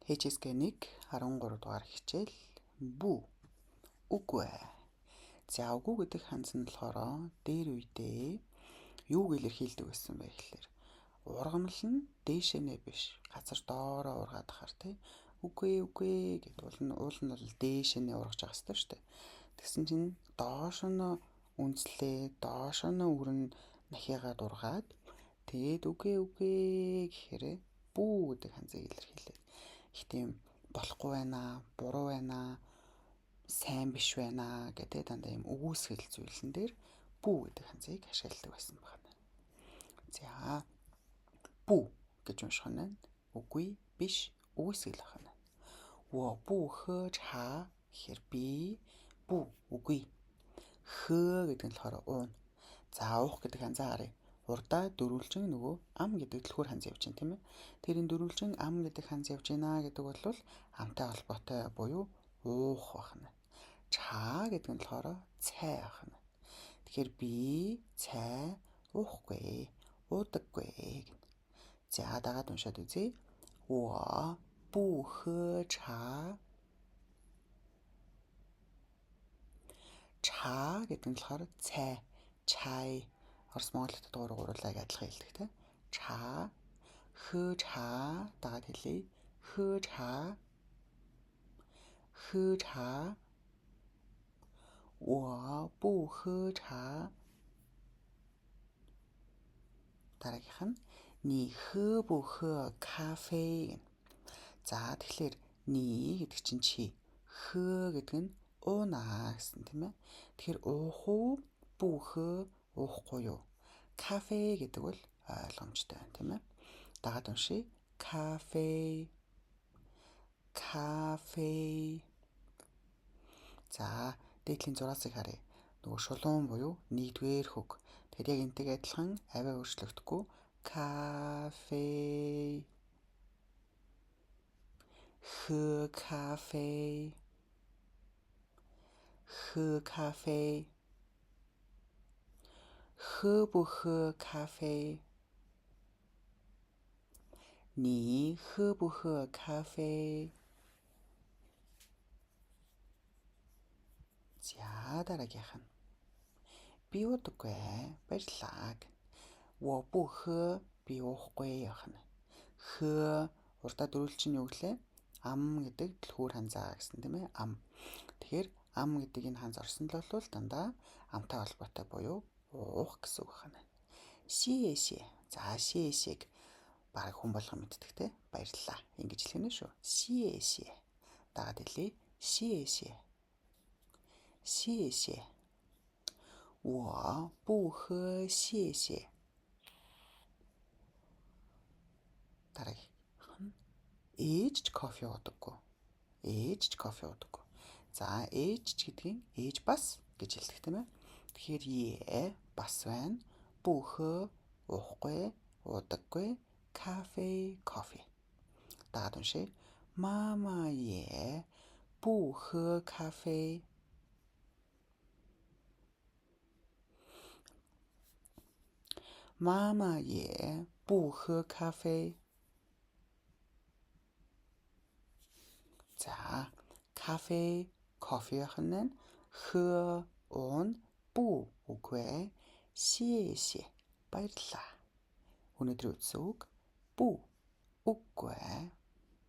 HSK 1 13 дугаар хичээл бүү үгүй. За үгүй гэдэг хандс нь болохоор дээр үедээ юуг илэрхийлдэг байсан бэ гэхээр ургамал нь дээшээ нэ биш газар доороо ургаад ахаар тий үгүй гэдэг уул нь бол дээшээ нэ ургаж байгаа хэвээр шүү дээ. Тэгсэн чинь доош нь үнслээ доош нь өрн нахиагаад ургаад тэгээд үгүй гэхээр бүү гэдэг хандсыг илэрхийлээ. Их тийм болохгүй байна, буруу байна, сайн биш байна гэдэг дандаа юм өгөөсгөл зүйлэн дээр бүү гэдэг хандсыг ашигладаг байсан байна. За бүү гэж унших нь үгүй биш өгөөсгөл байна. Wo бүү хэ ча гэхээр би бүү үгүй. Хэ гэдэг нь болохоор уун. За уух гэдэг хандсаа харъя. Урдаа дөрвөлжин нөгөө ам гэдэг дэлгүүр хандс явж байна тийм ээ. Тэрийн дөрвөлжин ам гэдэг хандс явж байна гэдэг бол амтай холбоотой буюу уух байна. Чаа гэдэг нь болохоор цай байна. Тэгэхээр би цай уухгүй, уудаггүй гэнэ. За дагаад уншаад үзье. Wo бүү хэ ча. Чаа гэдэг нь болохоор цай, чай. Орос монголчууд гурлаг адилхан хэлдэг те. Чаа, хэ чаа дагаад хэлье. Хэ чаа. Хэ чаа. Wo бүү хэ чаа. Дараагийнх нь ни хэ бүү хэ кафе. За тэгэхээр ни гэдэг чинь чи. Хэ гэдэг нь уунаа гэсэн тийм ээ. Тэгэхээр уух уу бүү хэ уухгүй юу? Кафе гэдэг бол ойлгомжтой байна тийм ээ. Дагаад уншия. Кафе. Кафе. За дээдлийн зураасыг харъя. Нөгөө шулуун буюу нэгдүгээр хөг. Тэгэхээр яг энтэйг адилхан авиа өөрчлөгдөхгүй. Кафе. Хэ кафе. Хэ кафе. Хэ бүү хэ кафе. Ни хэ бүү хэ кафе. За дараагийнх нь би уудаггүй баярлаа. Wo бүү хэ би уухгүй яхна. Хэ урдаа дөрвөлжин юу гэлээ? Ам гэдэг дэлгүүр хандсаа гэсэн тийм ээ. Ам. Тэгэхээр ам гэдэг энэ хандс орсон л бол дандаа амтай холбоотой буюу уух гэсэн үг байна. Сиэсэ. За сиэсэг баг хүн болгон мэддэг те. Баярлалаа. Ингэж хэлэх нь шүү. Сиэсэ. Дагаад хэлье. Сиэсэ. Сиэсэ. Wo бүү хэ сиэсэ. Дараагийн ээж кофе уудаггүй. Ээж кофе уудаггүй. За ээж гэдгийг ээж бас гэж хэлдэг тийм ээ. Тэгэхээр е бас байна. Бүү хэ уухгүй, уудаггүй, кафе, кофе. Дагаад уншия. Мама е бүү хэ кафе. Мама е бүү хэ кафе. За кафе, кофе ахнаа хэ уун бүү үгүй. Сиэсэ баярлалаа. Өнөөдрийн үгс үг бүү үгүй.